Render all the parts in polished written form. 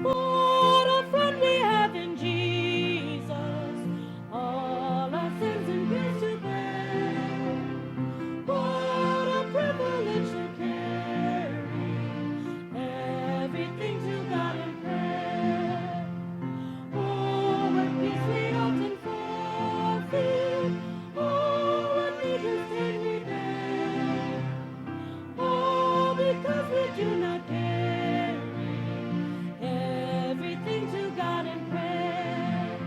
What a friend we have in Jesus, all our sins and griefs to bear. What a privilege to carry everything to God in prayer. Oh, what peace we often forfeit. Oh, what needless pain we bear. Oh, because we do not carry everything to God in prayer.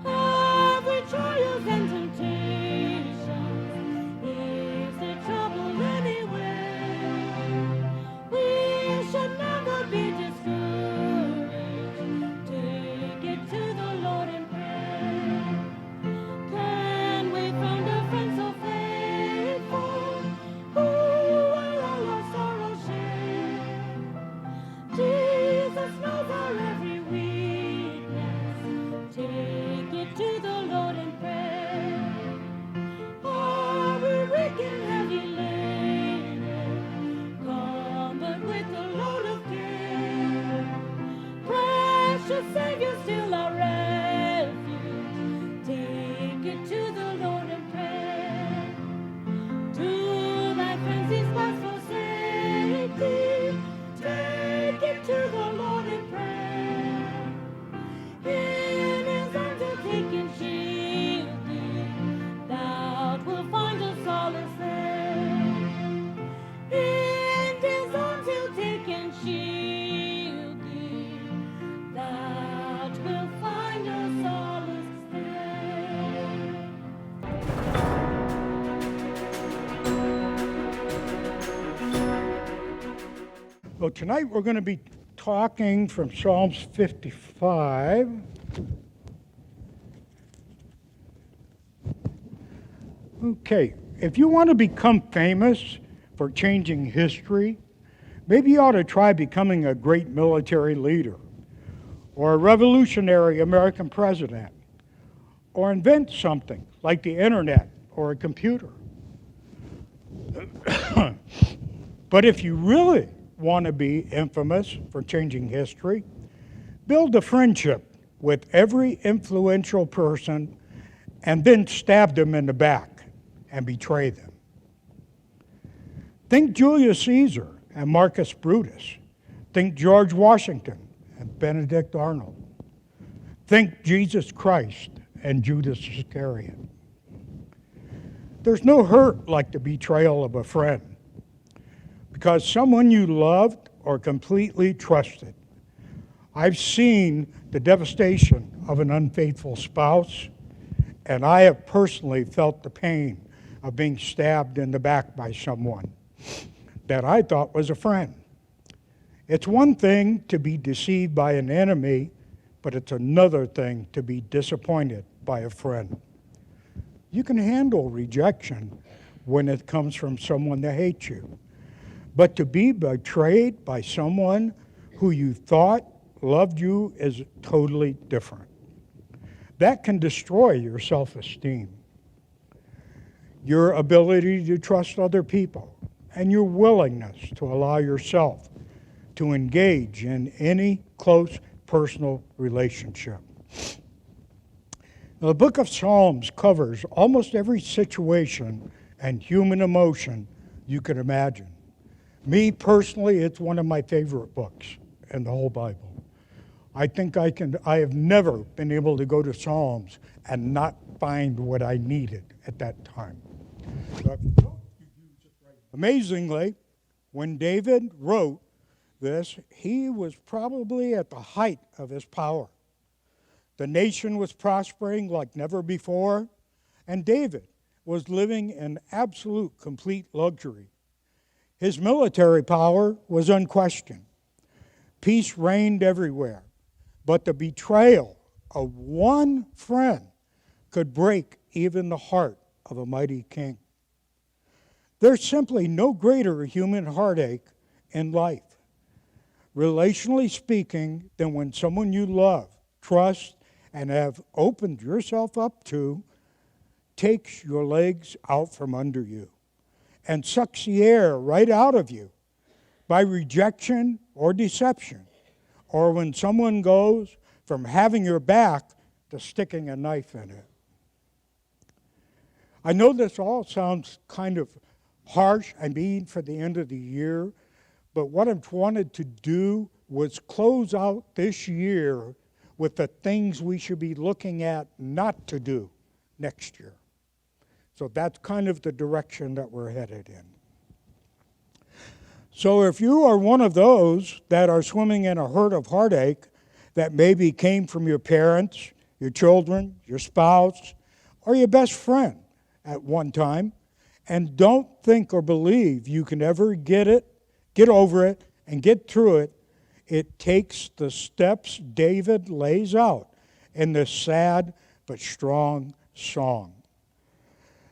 Every trials and temptation, is there trouble anywhere? We should never be discouraged. Take it to the Lord in prayer. Can we find a friend so faithful, who will all our sorrows share? Jesus knows our every weakness. Take it to the Lord in prayer. Are we weak and heavy laden? Come but with a load of care. Precious Savior, still our refuge. Take it to the Lord in prayer. To thy friends these paths for safety. Take it to the Lord in prayer. In his arms he'll take and shield thee. Thou wilt find a solace there. In his arms he'll take and shield thee. Thou wilt find a solace there. Well, tonight we're going to be talking from Psalms 55. Okay, if you want to become famous for changing history, maybe you ought to try becoming a great military leader, or a revolutionary American president, or invent something like the internet or a computer. But if you really want to be infamous for changing history, build a friendship with every influential person and then stab them in the back and betray them. Think Julius Caesar and Marcus Brutus. Think George Washington and Benedict Arnold. Think Jesus Christ and Judas Iscariot. There's no hurt like the betrayal of a friend, because someone you loved or completely trusted. I've seen the devastation of an unfaithful spouse, and I have personally felt the pain of being stabbed in the back by someone that I thought was a friend. It's one thing to be deceived by an enemy, but it's another thing to be disappointed by a friend. You can handle rejection when it comes from someone that hates you. But to be betrayed by someone who you thought loved you is totally different. That can destroy your self-esteem, your ability to trust other people, and your willingness to allow yourself to engage in any close personal relationship. Now, the book of Psalms covers almost every situation and human emotion you can imagine. Me personally, it's one of my favorite books in the whole Bible. I have never been able to go to Psalms and not find what I needed at that time. Amazingly, when David wrote this, he was probably at the height of his power. The nation was prospering like never before, and David was living in absolute, complete luxury. His military power was unquestioned. Peace reigned everywhere. But the betrayal of one friend could break even the heart of a mighty king. There's simply no greater human heartache in life relationally speaking, than when someone you love, trust, and have opened yourself up to takes your legs out from under you and sucks the air right out of you by rejection or deception, or when someone goes from having your back to sticking a knife in it. I know this all sounds kind of harsh, I mean, for the end of the year, but what I've wanted to do was close out this year with the things we should be looking at not to do next year. So that's kind of the direction that we're headed in. So if you are one of those that are swimming in a hurt of heartache that maybe came from your parents, your children, your spouse, or your best friend at one time, and don't think or believe you can ever get over it, and get through it, it takes the steps David lays out in this sad but strong song.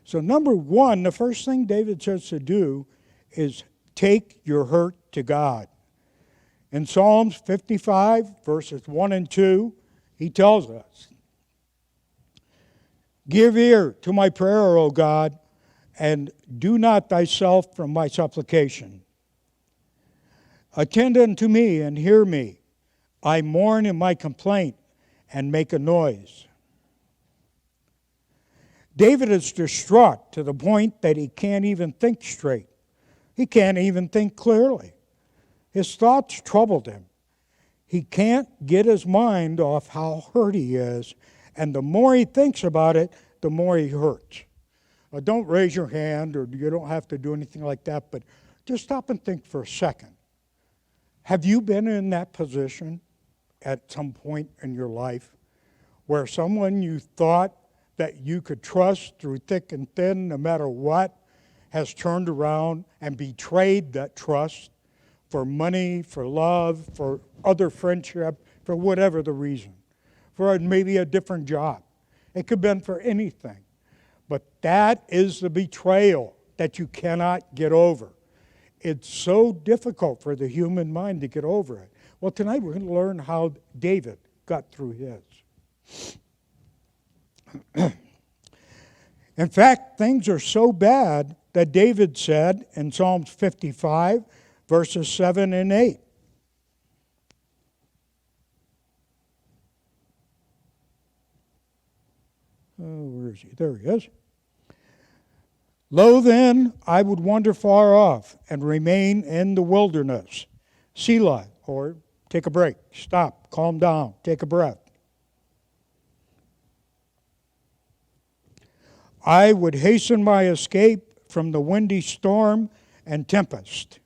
So number one, the first thing David says to do is take your hurt to God. In Psalms 55, verses 1 and 2, he tells us, "Give ear to my prayer, O God, and do not thyself from my supplication. Attend unto me and hear me. I mourn in my complaint and make a noise." David is distraught to the point that he can't even think straight. He can't even think clearly. His thoughts troubled him. He can't get his mind off how hurt he is, and the more he thinks about it, the more he hurts. Don't raise your hand, or you don't have to do anything like that, but just stop and think for a second. Have you been in that position at some point in your life where someone you thought that you could trust through thick and thin, no matter what, has turned around and betrayed that trust for money, for love, for other friendship, for whatever the reason, for maybe a different job? It could have been for anything. But that is the betrayal that you cannot get over. It's so difficult for the human mind to get over it. Well, tonight we're going to learn how David got through his. In fact, things are so bad that David said in Psalms 55, verses 7 and 8. Where is he? There he is. "Lo then, I would wander far off and remain in the wilderness." Selah, or take a break, stop, calm down, take a breath. "I would hasten my escape from the windy storm and tempest."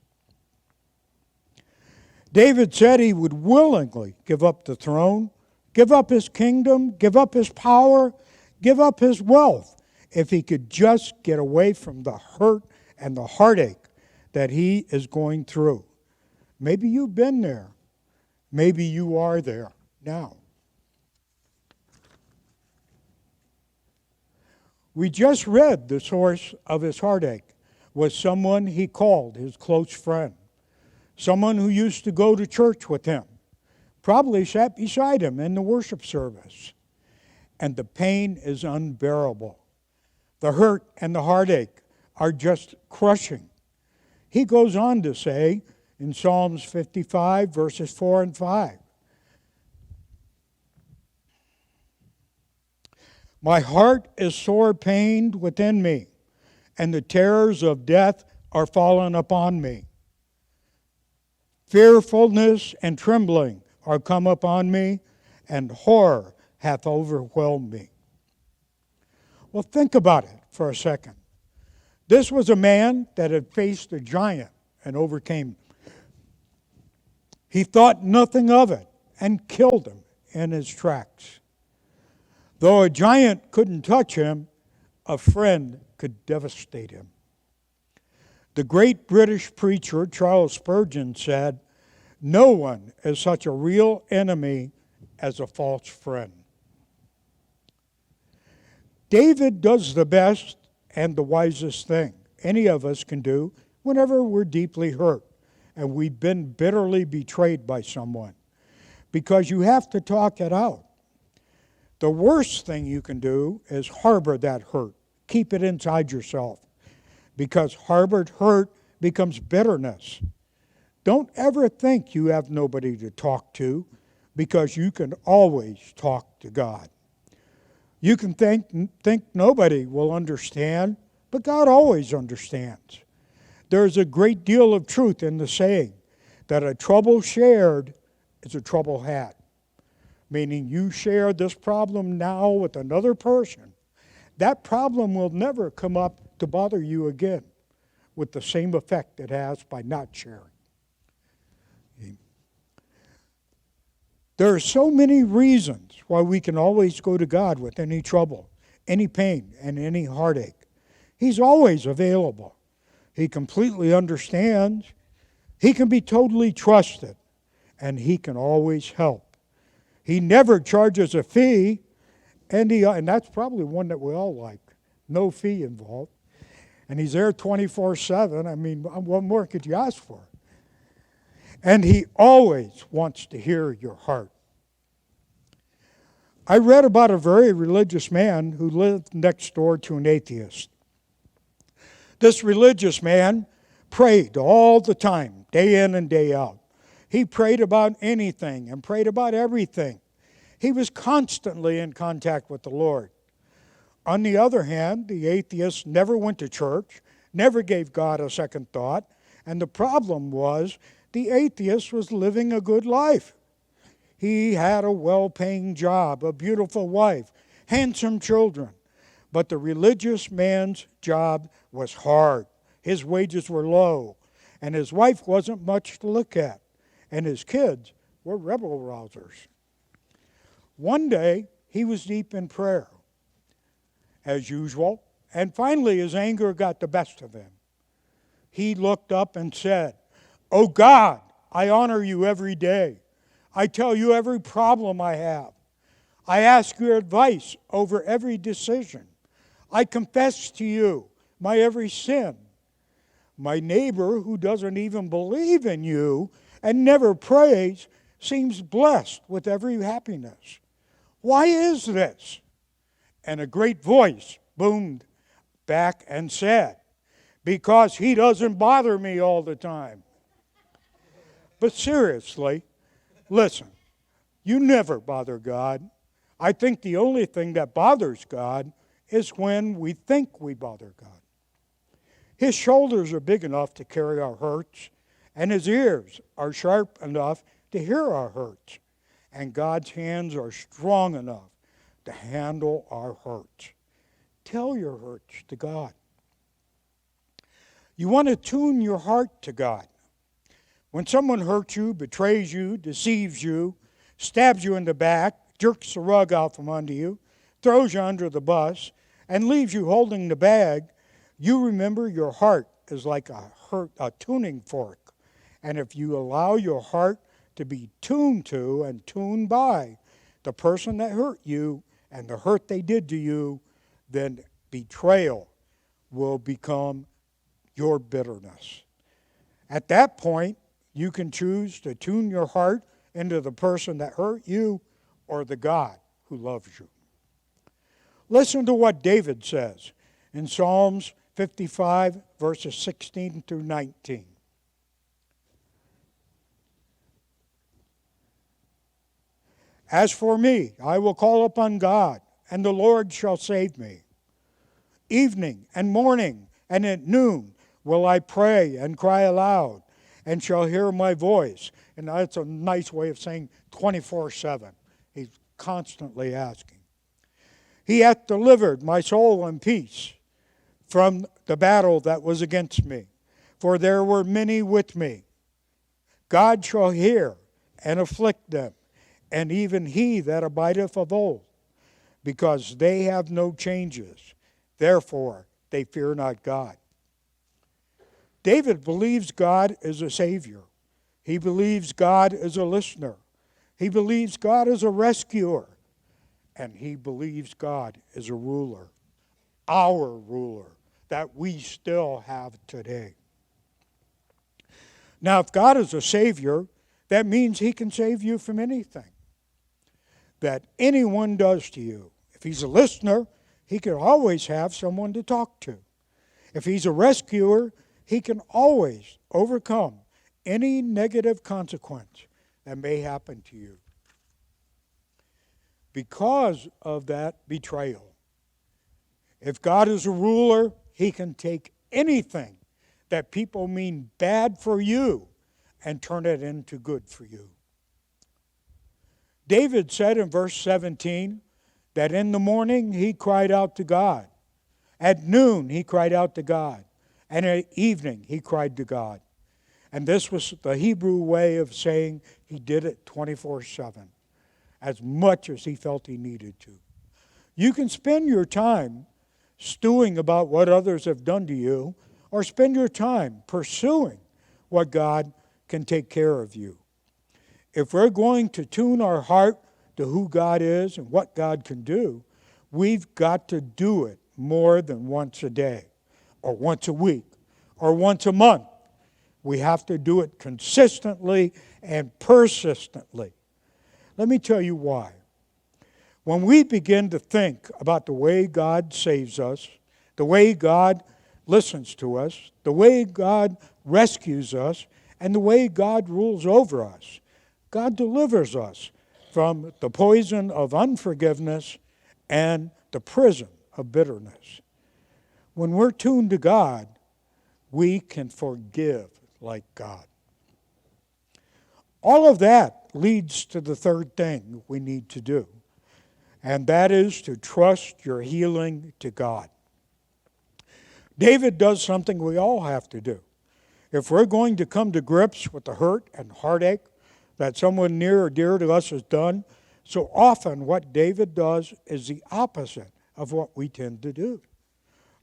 David said he would willingly give up the throne, give up his kingdom, give up his power, give up his wealth, if he could just get away from the hurt and the heartache that he is going through. Maybe you've been there. Maybe you are there now. We just read the source of his heartache was someone he called his close friend, someone who used to go to church with him, probably sat beside him in the worship service. And the pain is unbearable. The hurt and the heartache are just crushing. He goes on to say in Psalms 55, verses 4 and 5, "My heart is sore pained within me, and the terrors of death are fallen upon me. Fearfulness and trembling are come upon me, and horror hath overwhelmed me." Well, think about it for a second. This was a man that had faced a giant and overcame him. He thought nothing of it and killed him in his tracks. Though a giant couldn't touch him, a friend could devastate him. The great British preacher Charles Spurgeon said, "No one is such a real enemy as a false friend." David does the best and the wisest thing any of us can do whenever we're deeply hurt and we've been bitterly betrayed by someone, because you have to talk it out. The worst thing you can do is harbor that hurt. Keep it inside yourself, because harbored hurt becomes bitterness. Don't ever think you have nobody to talk to, because you can always talk to God. You can think nobody will understand, but God always understands. There's a great deal of truth in the saying that a trouble shared is a trouble had. Meaning you share this problem now with another person, that problem will never come up to bother you again with the same effect it has by not sharing. There are so many reasons why we can always go to God with any trouble, any pain, and any heartache. He's always available. He completely understands. He can be totally trusted, and He can always help. He never charges a fee, and that's probably one that we all like. No fee involved. And He's there 24/7. I mean, what more could you ask for? And He always wants to hear your heart. I read about a very religious man who lived next door to an atheist. This religious man prayed all the time, day in and day out. He prayed about anything and prayed about everything. He was constantly in contact with the Lord. On the other hand, the atheist never went to church, never gave God a second thought, and the problem was the atheist was living a good life. He had a well-paying job, a beautiful wife, handsome children. But the religious man's job was hard. His wages were low, and his wife wasn't much to look at, and his kids were rebel rousers. One day, he was deep in prayer, as usual, and finally his anger got the best of him. He looked up and said, "Oh God, I honor you every day. I tell you every problem I have. I ask your advice over every decision. I confess to you my every sin. My neighbor, who doesn't even believe in you and never prays, seems blessed with every happiness. Why is this?" And a great voice boomed back and said, "Because he doesn't bother me all the time." But seriously, listen, you never bother God. I think the only thing that bothers God is when we think we bother God. His shoulders are big enough to carry our hurts, and His ears are sharp enough to hear our hurts, and God's hands are strong enough to handle our hurts. Tell your hurts to God. You want to tune your heart to God. When someone hurts you, betrays you, deceives you, stabs you in the back, jerks the rug out from under you, throws you under the bus, and leaves you holding the bag, you remember your heart is like a tuning fork. And if you allow your heart to be tuned to and tuned by the person that hurt you and the hurt they did to you, then betrayal will become your bitterness. At that point, you can choose to tune your heart into the person that hurt you or the God who loves you. Listen to what David says in Psalms 55, verses 16 through 19. "As for me, I will call upon God, and the Lord shall save me. Evening and morning and at noon will I pray and cry aloud, and shall hear my voice." And that's a nice way of saying 24/7. He's constantly asking. "He hath delivered my soul in peace from the battle that was against me, for there were many with me. God shall hear and afflict them, and even he that abideth of old, because they have no changes. Therefore they fear not God." David believes God is a Savior. He believes God is a listener. He believes God is a rescuer. And he believes God is a ruler, our ruler, that we still have today. Now, if God is a Savior, that means He can save you from anything that anyone does to you. If He's a listener, He can always have someone to talk to. If He's a rescuer, He can always overcome any negative consequence that may happen to you. Because of that betrayal, if God is a ruler, He can take anything that people mean bad for you and turn it into good for you. David said in verse 17 that in the morning he cried out to God. At noon he cried out to God. And at evening he cried to God. And this was the Hebrew way of saying he did it 24/7, as much as he felt he needed to. You can spend your time stewing about what others have done to you, or spend your time pursuing what God can take care of you. If we're going to tune our heart to who God is and what God can do, we've got to do it more than once a day, or once a week, or once a month. We have to do it consistently and persistently. Let me tell you why. When we begin to think about the way God saves us, the way God listens to us, the way God rescues us, and the way God rules over us, God delivers us from the poison of unforgiveness and the prison of bitterness. When we're tuned to God, we can forgive like God. All of that leads to the third thing we need to do, and that is to trust your healing to God. David does something we all have to do. If we're going to come to grips with the hurt and heartache that someone near or dear to us has done, so often what David does is the opposite of what we tend to do.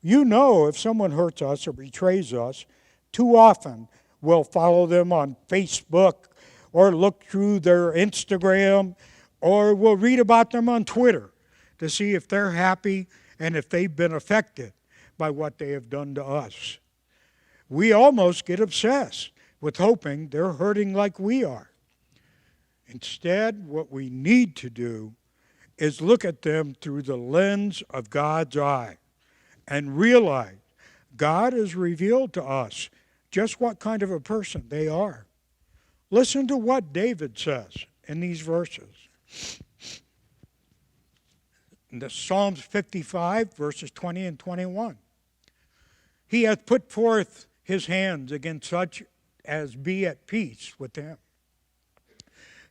You know, if someone hurts us or betrays us, too often we'll follow them on Facebook or look through their Instagram, or we'll read about them on Twitter to see if they're happy and if they've been affected by what they have done to us. We almost get obsessed with hoping they're hurting like we are. Instead, what we need to do is look at them through the lens of God's eye and realize God has revealed to us just what kind of a person they are. Listen to what David says in these verses. In the Psalms 55, verses 20 and 21. He hath put forth his hands against such as be at peace with him.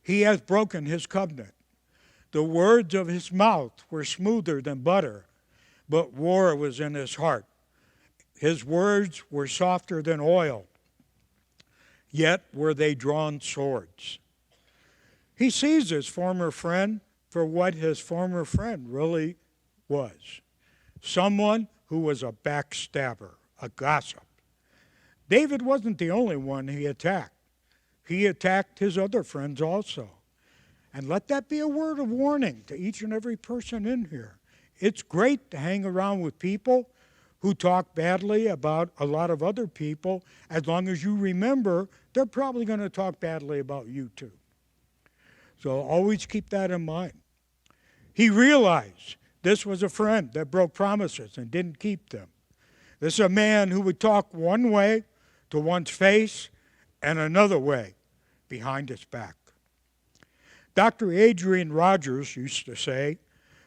He hath broken his covenant. The words of his mouth were smoother than butter, but war was in his heart. His words were softer than oil, yet were they drawn swords. He sees his former friend for what his former friend really was. Someone who was a backstabber, a gossip. David wasn't the only one he attacked. He attacked his other friends also. And let that be a word of warning to each and every person in here. It's great to hang around with people who talk badly about a lot of other people, as long as you remember they're probably going to talk badly about you too. So always keep that in mind. He realized this was a friend that broke promises and didn't keep them. This is a man who would talk one way to one's face and another way behind its back. Dr. Adrian Rogers used to say,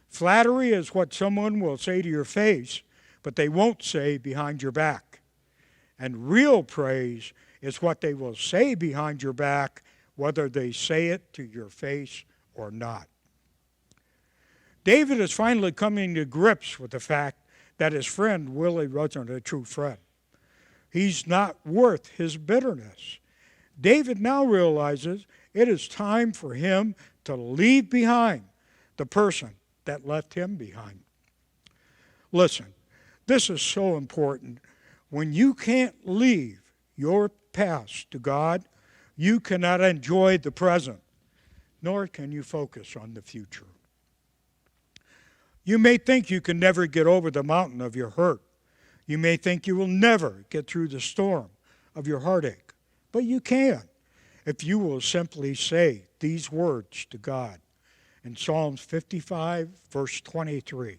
flattery is what someone will say to your face, but they won't say behind your back. And real praise is what they will say behind your back, whether they say it to your face or not. David is finally coming to grips with the fact that his friend really wasn't a true friend. He's not worth his bitterness. David now realizes it is time for him to leave behind the person that left him behind. Listen, this is so important. When you can't leave your past to God, you cannot enjoy the present, nor can you focus on the future. You may think you can never get over the mountain of your hurt. You may think you will never get through the storm of your heartache. But you can if you will simply say these words to God in Psalms 55, verse 23.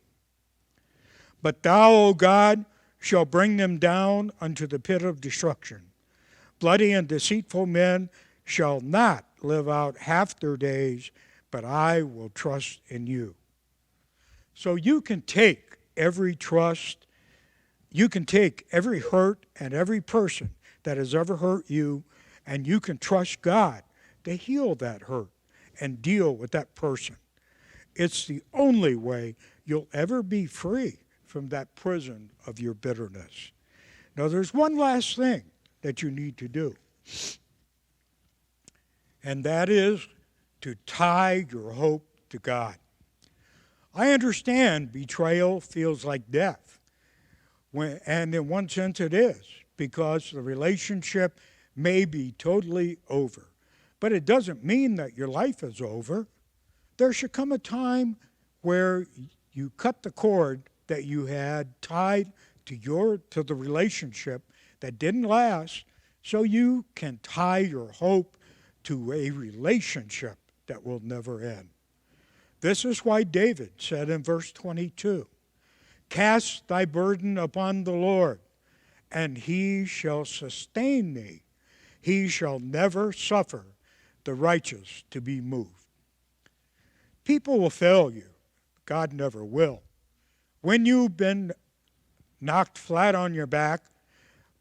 But thou, O God, shall bring them down unto the pit of destruction. Bloody and deceitful men shall not live out half their days, but I will trust in you. So you can take every trust, you can take every hurt and every person that has ever hurt you, and you can trust God to heal that hurt and deal with that person. It's the only way you'll ever be free from that prison of your bitterness. Now, there's one last thing that you need to do, and that is to tie your hope to God. I understand betrayal feels like death, and in one sense it is, because the relationship may be totally over. But it doesn't mean that your life is over. There should come a time where you cut the cord that you had tied to the relationship that didn't last, so you can tie your hope to a relationship that will never end. This is why David said in verse 22, "Cast thy burden upon the Lord, and he shall sustain thee. He shall never suffer the righteous to be moved." People will fail you. God never will. When you've been knocked flat on your back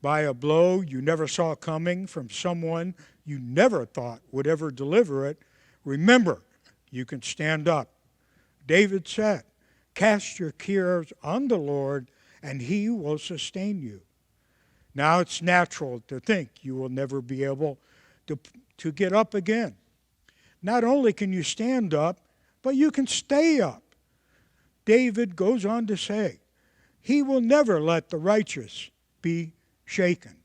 by a blow you never saw coming from someone you never thought would ever deliver it, remember, you can stand up. David said, "Cast your cares on the Lord, and he will sustain you." Now it's natural to think you will never be able to get up again. Not only can you stand up, but you can stay up. David goes on to say, "He will never let the righteous be shaken."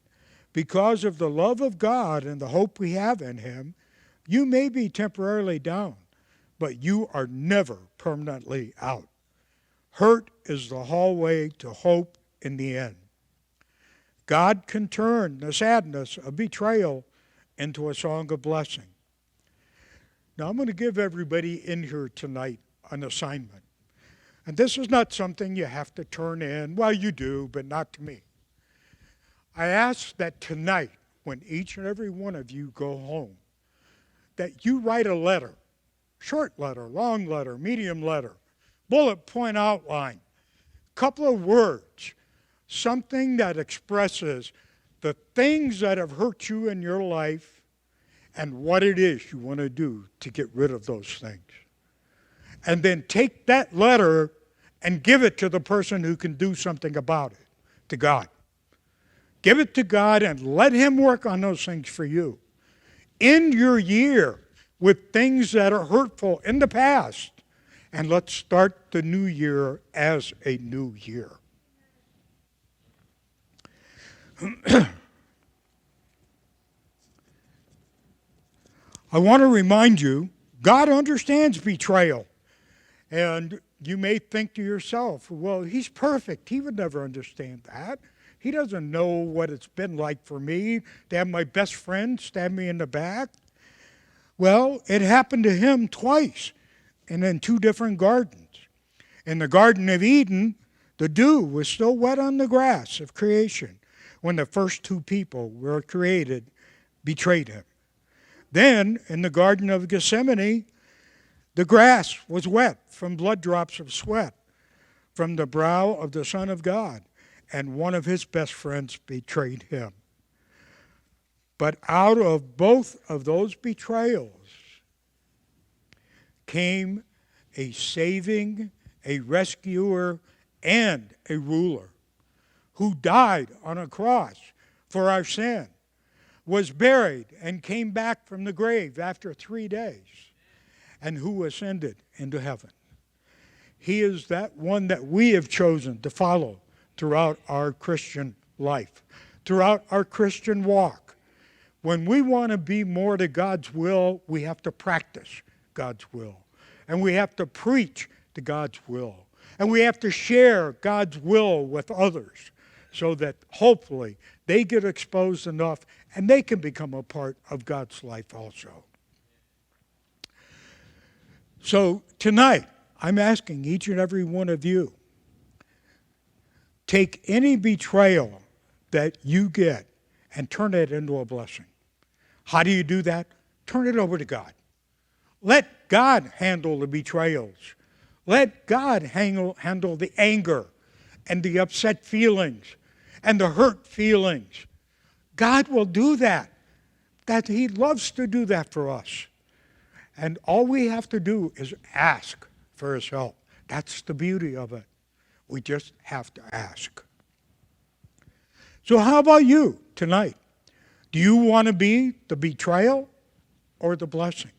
Because of the love of God and the hope we have in him, you may be temporarily down, but you are never permanently out. Hurt is the hallway to hope in the end. God can turn the sadness of betrayal into a song of blessing. Now, I'm going to give everybody in here tonight an assignment. And this is not something you have to turn in. Well, you do, but not to me. I ask that tonight, when each and every one of you go home, that you write a letter, short letter, long letter, medium letter, bullet point outline, couple of words, something that expresses the things that have hurt you in your life and what it is you want to do to get rid of those things. And then take that letter and give it to the person who can do something about it, to God. Give it to God and let him work on those things for you. End your year with things that are hurtful in the past, and let's start the new year as a new year. I want to remind you, God understands betrayal. And you may think to yourself, well, he's perfect. He would never understand that. He doesn't know what it's been like for me to have my best friend stab me in the back. Well, it happened to him twice and in two different gardens. In the Garden of Eden, the dew was still wet on the grass of creation when the first two people were created betrayed him. Then, in the Garden of Gethsemane, the grass was wet from blood drops of sweat from the brow of the Son of God, and one of his best friends betrayed him. But out of both of those betrayals came a saving, a rescuer, and a ruler who died on a cross for our sin, was buried and came back from the grave after 3 days, and who ascended into heaven. He is that one that we have chosen to follow throughout our Christian life, throughout our Christian walk. When we want to be more to God's will, we have to practice God's will. And we have to preach to God's will. And we have to share God's will with others so that hopefully they get exposed enough and they can become a part of God's life also. So tonight, I'm asking each and every one of you, take any betrayal that you get and turn it into a blessing. How do you do that? Turn it over to God. Let God handle the betrayals. Let God handle the anger and the upset feelings and the hurt feelings. God will do that. That He loves to do that for us. And all we have to do is ask for His help. That's the beauty of it. We just have to ask. So how about you tonight? Do you want to be the betrayal or the blessing?